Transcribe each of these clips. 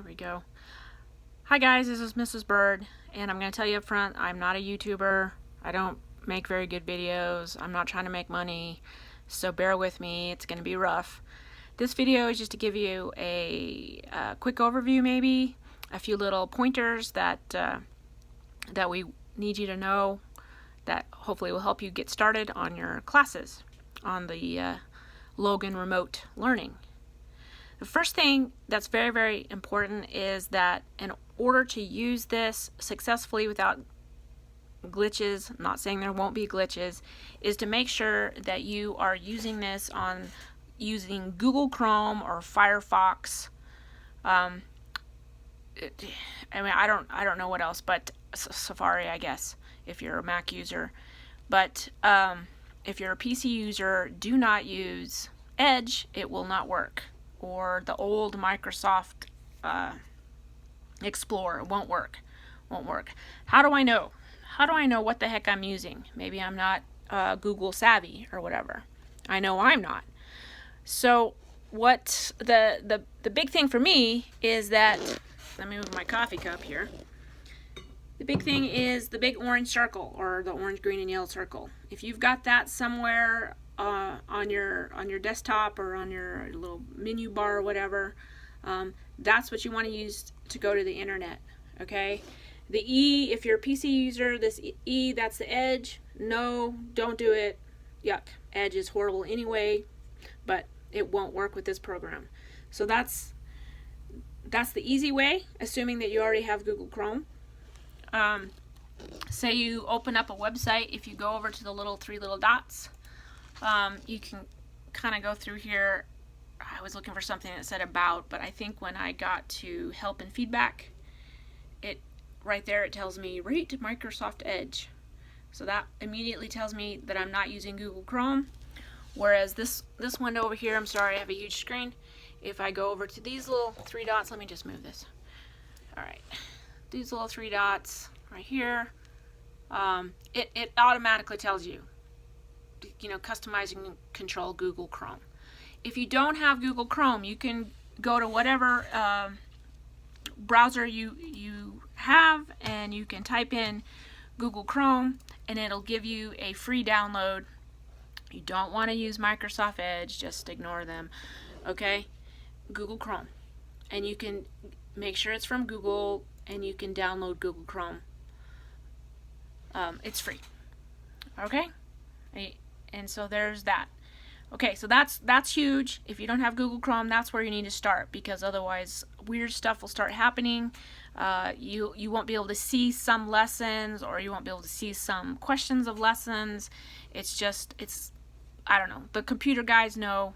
we go. Hi guys, this is Mrs. Bird, and I'm going to tell you up front, I'm not a YouTuber. I don't make very good videos. I'm not trying to make money, so bear with me. It's going to be rough. This video is just to give you a quick overview, maybe a few little pointers that that we need you to know that hopefully will help you get started on your classes on the Logan remote learning. The first thing that's very, very important is that in order to use this successfully without glitches, I'm not saying there won't be glitches, is to make sure that you are using this on using Google Chrome or Firefox. I don't know what else, but Safari, I guess, if you're a Mac user. But if you're a PC user, do not use Edge. It will not work. Or the old Microsoft Explorer won't work. How do I know? How do I know what the heck I'm using? Maybe I'm not Google savvy or whatever. I know I'm not. So what the big thing for me is that, let me move my coffee cup here. The big thing is the big orange circle, or the orange, green, and yellow circle. If you've got that somewhere on your desktop or on your little menu bar or whatever, that's what you want to use to go to the internet. Okay, the E, if you're a PC user, this E, that's the Edge. No, don't do it. Yuck. Edge is horrible anyway, but it won't work with this program. So that's the easy way, assuming that you already have Google Chrome. Say you open up a website. If you go over to the three little dots, you can kind of go through here. I was looking for something that said about, but I think when I got to help and feedback, it right there, it tells me rate Microsoft Edge. So that immediately tells me that I'm not using Google Chrome. Whereas this window over here, I'm sorry, I have a huge screen. If I go over to these little three dots, let me just move this. All right, these little three dots right here, it automatically tells you, customize and control Google Chrome. If you don't have Google Chrome, you can go to whatever browser you have, and you can type in Google Chrome, and it'll give you a free download. You don't want to use Microsoft Edge, just ignore them. Okay, Google Chrome, and you can make sure it's from Google, and you can download Google Chrome. It's free. Okay, and so there's that. Okay, so that's huge. If you don't have Google Chrome, that's where you need to start, because otherwise weird stuff will start happening. You won't be able to see some lessons, or you won't be able to see some questions of lessons. It's I don't know. The computer guys know.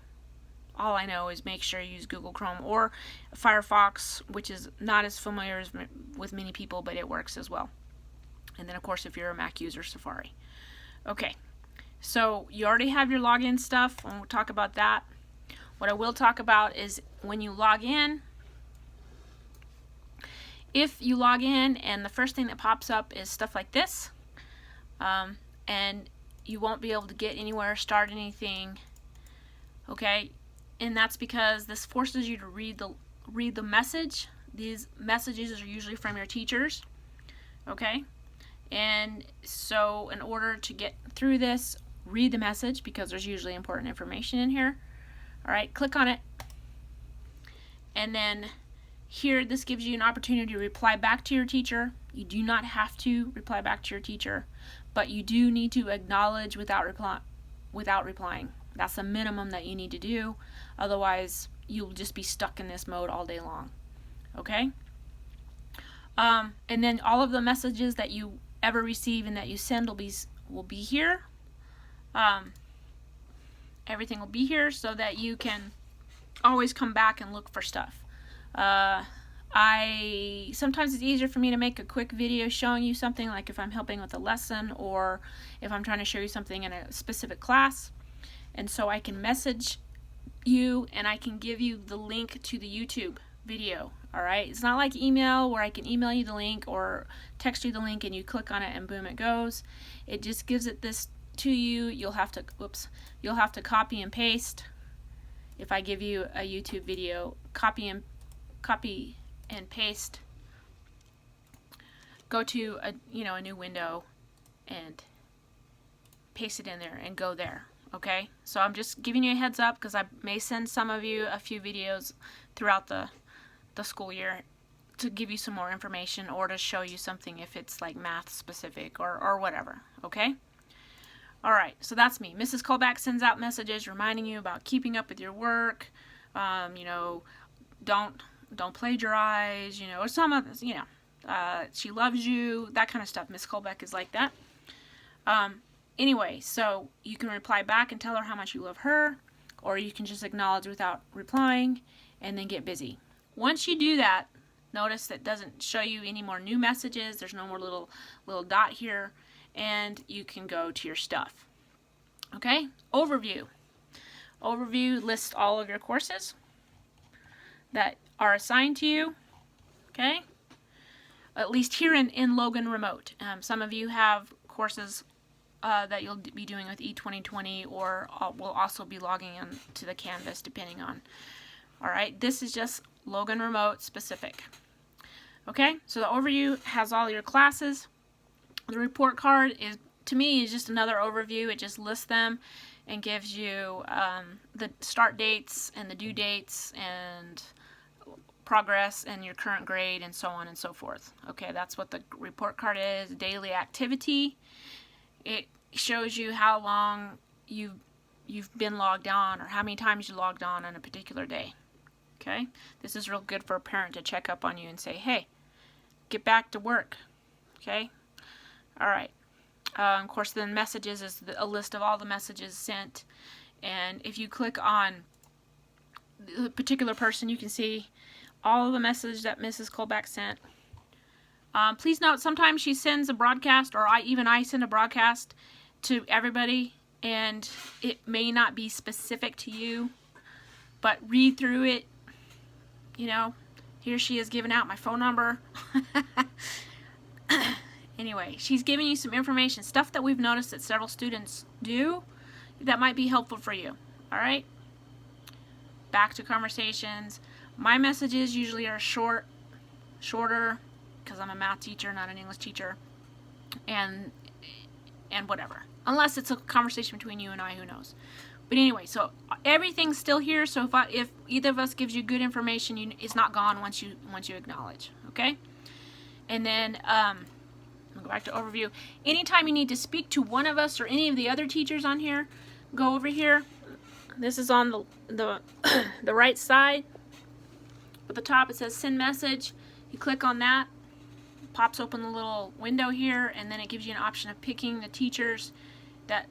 All I know is make sure you use Google Chrome or Firefox, which is not as familiar with many people, but it works as well. And then, of course, if you're a Mac user, Safari. Okay, so you already have your login stuff, and we'll talk about that. What I will talk about is when you log in. If you log in and the first thing that pops up is stuff like this, and you won't be able to get anywhere, start anything, okay? And that's because this forces you to read the message. These messages are usually from your teachers, okay? And so in order to get through this, read the message, because there's usually important information in here. All right, click on it. And then here, this gives you an opportunity to reply back to your teacher. You do not have to reply back to your teacher, but you do need to acknowledge without replying. That's the minimum that you need to do. Otherwise, you'll just be stuck in this mode all day long. Okay? And then all of the messages that you ever receive and that you send will be here. Everything will be here so that you can always come back and look for stuff. Sometimes it's easier for me to make a quick video showing you something, like if I'm helping with a lesson or if I'm trying to show you something in a specific class. And so I can message you and I can give you the link to the YouTube video. All right, it's not like email where I can email you the link or text you the link and you click on it and boom, it goes. It just gives it this to you. You'll have to copy and paste. If I give you a YouTube video, copy and paste, go to a new window and paste it in there and go there. Okay, so I'm just giving you a heads up because I may send some of you a few videos throughout the school year to give you some more information or to show you something if it's like math specific or whatever. Okay. All right, so that's me. Mrs. Colback sends out messages reminding you about keeping up with your work. Don't plagiarize. Or some of this. She loves you. That kind of stuff. Miss Colback is like that. Anyway, so you can reply back and tell her how much you love her, or you can just acknowledge without replying and then get busy. Once you do that, notice that doesn't show you any more new messages. There's no more little dot here, and you can go to your stuff. Okay, overview. Overview lists all of your courses that are assigned to you. Okay, at least here in Logan Remote. Some of you have courses that you'll be doing with E2020, or will also be logging in to the Canvas depending on. All right, this is just Logan Remote specific. Okay, so the overview has all your classes. The report card is, to me, is just another overview. It just lists them and gives you the start dates and the due dates and progress and your current grade and so on and so forth. Okay, that's what the report card is. Daily activity. It shows you how long you've been logged on or how many times you logged on a particular day. Okay, this is real good for a parent to check up on you and say, hey, get back to work. Okay, all right. Of course, then messages is a list of all the messages sent, and if you click on the particular person, you can see all of the messages that Mrs. Colback sent. Please note, sometimes she sends a broadcast, or I send a broadcast to everybody, and it may not be specific to you, but read through it. Here she is giving out my phone number. Anyway, she's giving you some information, stuff that we've noticed that several students do that might be helpful for you. All right? Back to conversations. My messages usually are shorter, because I'm a math teacher, not an English teacher, and whatever. Unless it's a conversation between you and I, who knows. But anyway, so everything's still here. So if either of us gives you good information, it's not gone once you acknowledge. Okay? And then I'll go back to overview. Anytime you need to speak to one of us or any of the other teachers on here, go over here. This is on the right side. At the top it says send message. You click on that, pops open the little window here, and then it gives you an option of picking the teachers that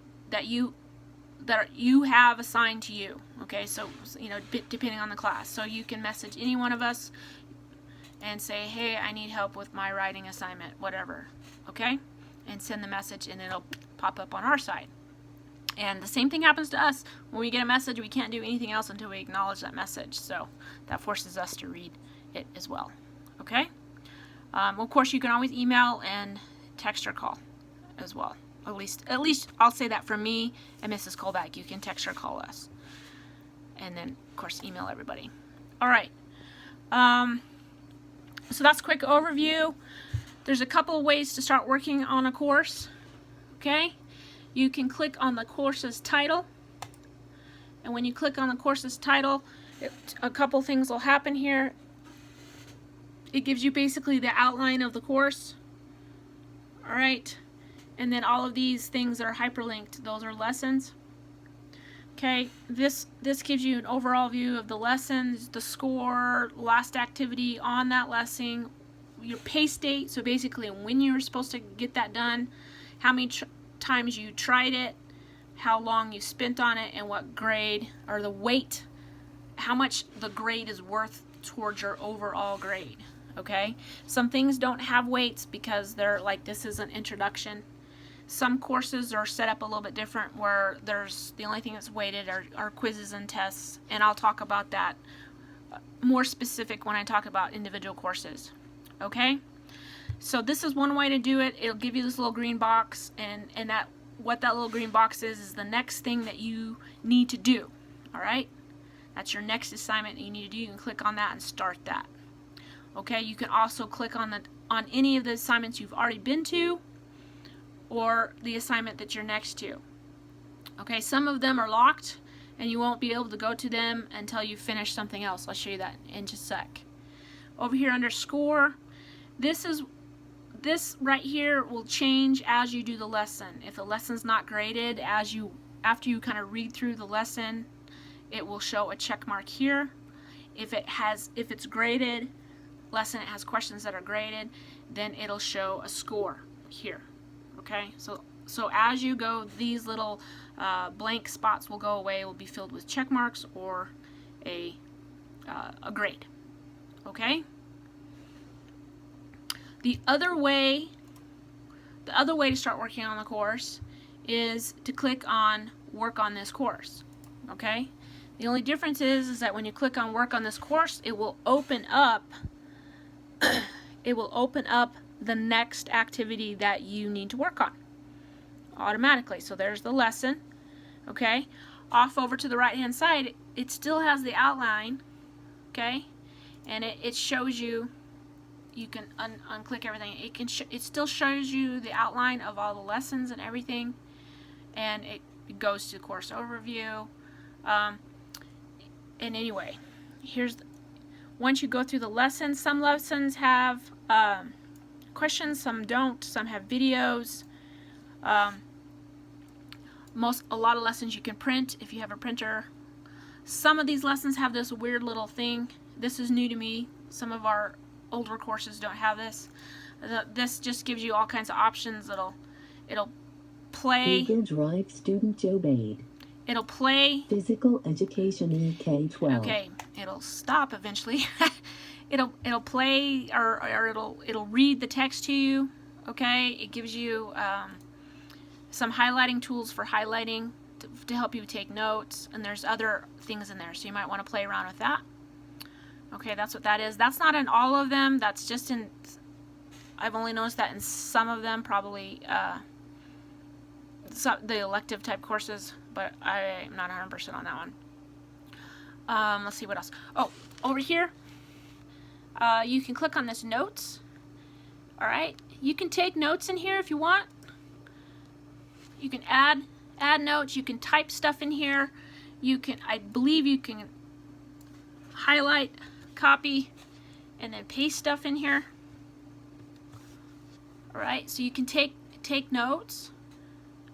you have assigned to you. Okay, so depending on the class, so you can message any one of us and say, hey, I need help with my writing assignment, whatever. Okay, and send the message, and it'll pop up on our side. And the same thing happens to us. When we get a message, we can't do anything else until we acknowledge that message. So that forces us to read it as well. Okay? Of course, you can always email and text or call as well. At least I'll say that for me and Mrs. Colback. You can text or call us. And then, of course, email everybody. All right. So that's a quick overview. There's a couple of ways to start working on a course. Okay? You can click on the course's title, and when you click on the course's title, a couple things will happen here. It gives you basically the outline of the course. All right, and then all of these things that are hyperlinked, those are lessons. Okay, this gives you an overall view of the lessons, the score, last activity on that lesson, your pace date, so basically when you were supposed to get that done, how many times you tried it, how long you spent on it, and what grade, or the weight, how much the grade is worth towards your overall grade. Okay, some things don't have weights because they're like, this is an introduction. Some courses are set up a little bit different, where there's the only thing that's weighted are quizzes and tests, and I'll talk about that more specific when I talk about individual courses. Okay, so this is one way to do it. It'll give you this little green box, and that what that little green box is the next thing that you need to do. All right, that's your next assignment that you need to do. You can click on that and start that. Okay, you can also click on any of the assignments you've already been to, or the assignment that you're next to. Okay, some of them are locked and you won't be able to go to them until you finish something else. I'll show you that in just a sec. Over here under score, this right here will change as you do the lesson. If the lesson's not graded, after you kind of read through the lesson, it will show a check mark here. If it's graded lesson, it has questions that are graded, then it'll show a score here. Okay, so as you go, these little blank spots will go away, will be filled with check marks or a grade. Okay. The other way to start working on the course is to click on work on this course. Okay. The only difference is that when you click on work on this course, it will open up the next activity that you need to work on automatically. So there's the lesson. Okay, off over to the right hand side, it still has the outline. Okay, and it shows you. You can unclick everything. It still shows you the outline of all the lessons and everything, and it goes to course overview. And anyway, once you go through the lesson, some lessons have questions, some don't, some have videos. A lot of lessons you can print if you have a printer. Some of these lessons have this weird little thing. This is new to me. Some of our older courses don't have this. This just gives you all kinds of options. It'll play. Google Drive student obeyed. It'll play. Physical education in K-12. Okay, it'll stop eventually. it'll play or it'll read the text to you. Okay, it gives you some highlighting tools for highlighting to help you take notes, and there's other things in there, so you might want to play around with that. Okay, that's what that is. That's not in all of them. That's just in. I've only noticed that in some of them, probably the elective type courses, but I'm not 100% on that one. Let's see what else. Oh, over here, you can click on this notes. All right, you can take notes in here if you want. You can add notes. You can type stuff in here. I believe you can highlight, copy, and then paste stuff in here. All right, so you can take notes,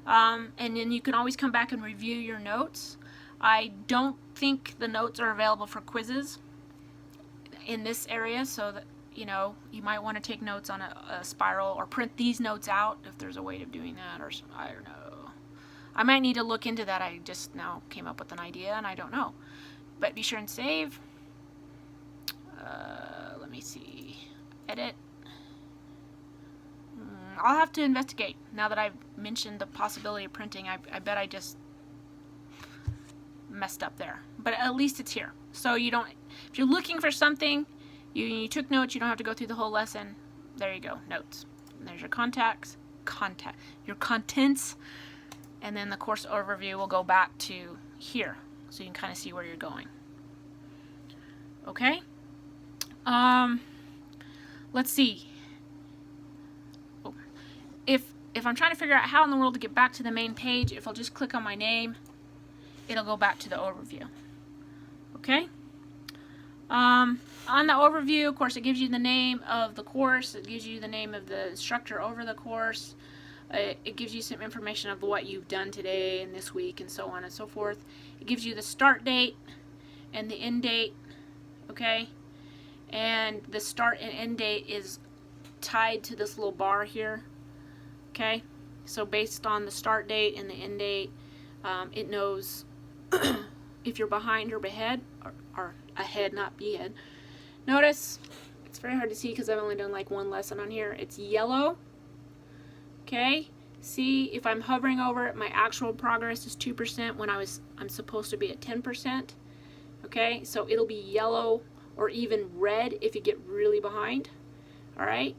and then you can always come back and review your notes. I don't think the notes are available for quizzes in this area, so that you might want to take notes on a spiral or print these notes out if there's a way of doing that, or I don't know. I might need to look into that. I just now came up with an idea and I don't know. But be sure and save. Let me see. Edit. I'll have to investigate now that I've mentioned the possibility of printing. I bet I just messed up there. But at least it's here. So you don't, if you're looking for something, you took notes, you don't have to go through the whole lesson. There you go, notes. And there's your your contents, and then the course overview will go back to here, so you can kind of see where you're going. Okay. Let's see. Oh. If I'm trying to figure out how in the world to get back to the main page, if I'll just click on my name, it'll go back to the overview. Okay. On the overview, of course, it gives you the name of the course. It gives you the name of the instructor over the course. It gives you some information of what you've done today and this week and so on and so forth. It gives you the start date and the end date. Okay. And the start and end date is tied to this little bar here. Okay. So based on the start date and the end date, it knows if you're behind or ahead, or ahead, not behead. Notice it's very hard to see because I've only done like one lesson on here. It's yellow. Okay, see if I'm hovering over it, my actual progress is 2% when I'm supposed to be at 10%. Okay, so it'll be yellow or even red if you get really behind. All right,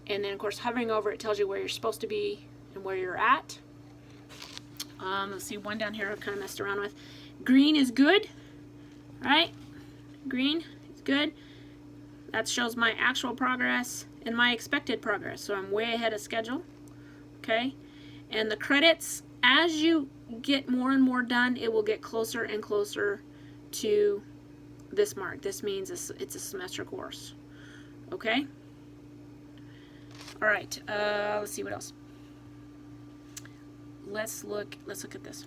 and then of course hovering over it tells you where you're supposed to be and where you're at. Let's see, one down here I've kind of messed around with. Green is good. All right, green is good. That shows my actual progress and my expected progress. So I'm way ahead of schedule. Okay? And the credits, as you get more and more done, it will get closer and closer to this mark. This means it's a semester course. Okay? All right. Let's see what else. Let's look at this.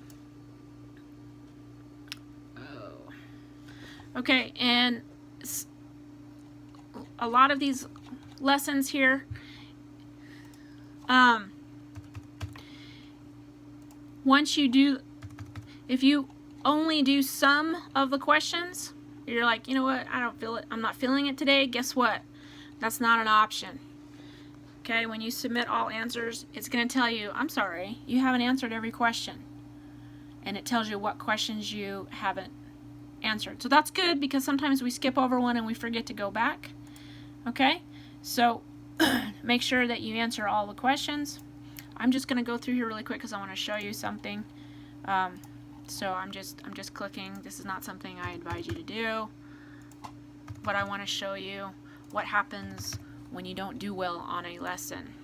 Oh. Okay, and a lot of these lessons here, once you do, if you only do some of the questions, you're like, you know what, I don't feel it, I'm not feeling it today, guess what? That's not an option. Okay, when you submit all answers, it's going to tell you, I'm sorry, you haven't answered every question. And it tells you what questions you haven't answered. So that's good, because sometimes we skip over one and we forget to go back. Okay, so make sure that you answer all the questions. I'm just going to go through here really quick because I want to show you something. So I'm just clicking. This is not something I advise you to do, but I want to show you what happens when you don't do well on a lesson.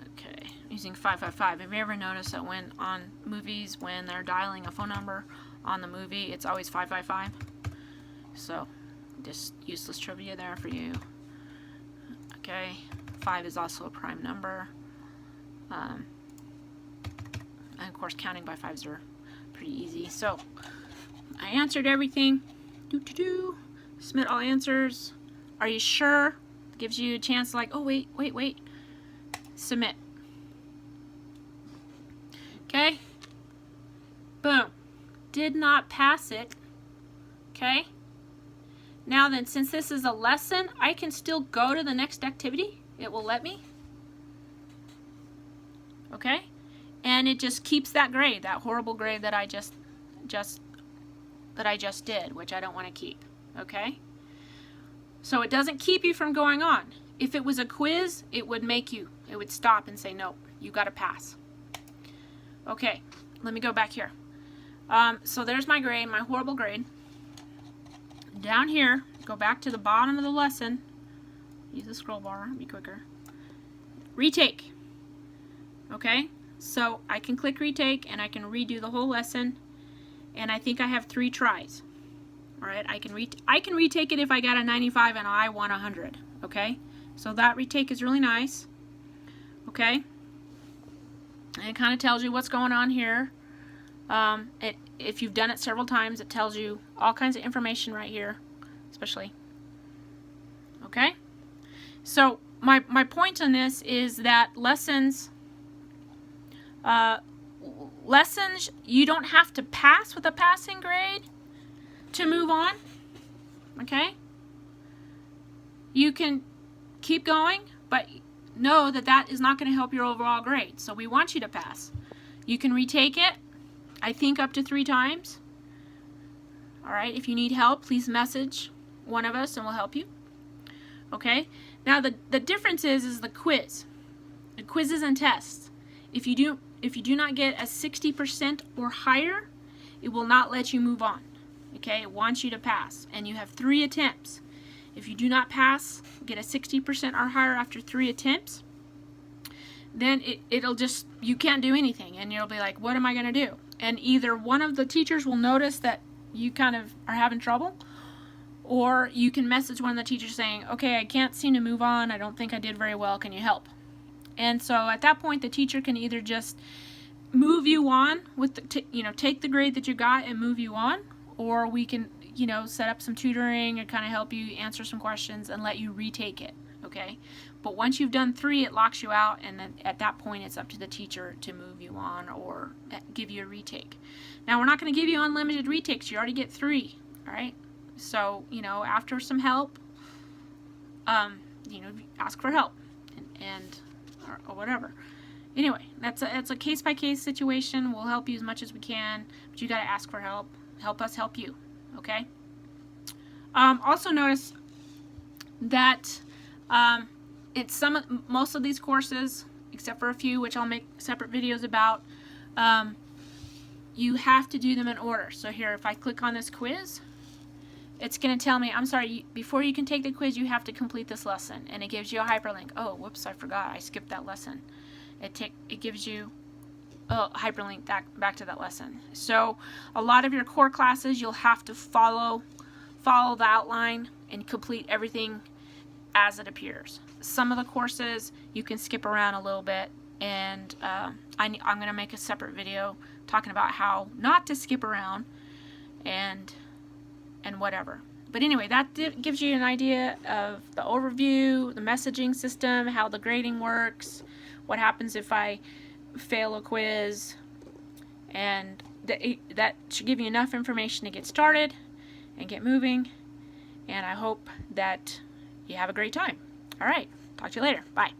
Okay, using 555. Have you ever noticed that when on movies, when they're dialing a phone number on the movie, it's always 555? So just useless trivia there for you. Okay, 5 is also a prime number. And of course, counting by 5s are pretty easy. So I answered everything. Submit all answers. Are you sure? Gives you a chance, like, oh wait. Submit. Okay. Boom. Did not pass it. Okay. Now then, since this is a lesson, I can still go to the next activity. It will let me. Okay? And it just keeps that grade, that horrible grade that I just did, which I don't want to keep. Okay? So it doesn't keep you from going on. If it was a quiz, it would stop and say, no, you got to pass. Okay, let me go back here. So there's my grade, my horrible grade. Down here, go back to the bottom of the lesson. Use the scroll bar, be quicker. Retake. Okay, so I can click retake and I can redo the whole lesson. And I think I have 3 tries. All right, I can retake it if I got a 95 and I want 100. Okay, so that retake is really nice. Okay, and it kind of tells you what's going on here. If you've done it several times, it tells you all kinds of information right here, especially. Okay, so my point on this is that lessons, you don't have to pass with a passing grade to move on. Okay, you can keep going, but know that that is not going to help your overall grade. So we want you to pass. You can retake it, I think, up to 3 times. All right, if you need help, please message one of us and we'll help you. Okay, now the difference is the quiz. The quizzes and tests. If you do not get a 60% or higher, it will not let you move on. Okay, it wants you to pass, and you have 3 attempts. If you do not pass, get a 60% or higher after 3 attempts, then it'll just, you can't do anything, and you'll be like, what am I going to do? And either one of the teachers will notice that you kind of are having trouble, or you can message one of the teachers saying, okay, I can't seem to move on, I don't think I did very well, can you help? And so at that point, the teacher can either just move you on with take the grade that you got and move you on, or we can set up some tutoring and kind of help you answer some questions and let you retake it. Okay, but once you've done 3, it locks you out, and then at that point it's up to the teacher to move you on or give you a retake. Now, we're not going to give you unlimited retakes. You already get 3. All right, so after some help, ask for help or whatever. Anyway, that's a case-by-case situation. We'll help you as much as we can, but you got to ask for help. Help us help you. Okay. Also notice that most of these courses, except for a few, which I'll make separate videos about, you have to do them in order. So here, if I click on this quiz, it's going to tell me, I'm sorry, before you can take the quiz, you have to complete this lesson. And it gives you a hyperlink. Oh, whoops, I forgot. I skipped that lesson. It gives you a hyperlink back to that lesson. So a lot of your core classes, you'll have to follow the outline and complete everything as it appears. Some of the courses, you can skip around a little bit. And I'm going to make a separate video talking about how not to skip around and whatever. But anyway, that gives you an idea of the overview, the messaging system, how the grading works, what happens if I fail a quiz, and that should give you enough information to get started and get moving. And I hope that you have a great time. All right, talk to you later. Bye.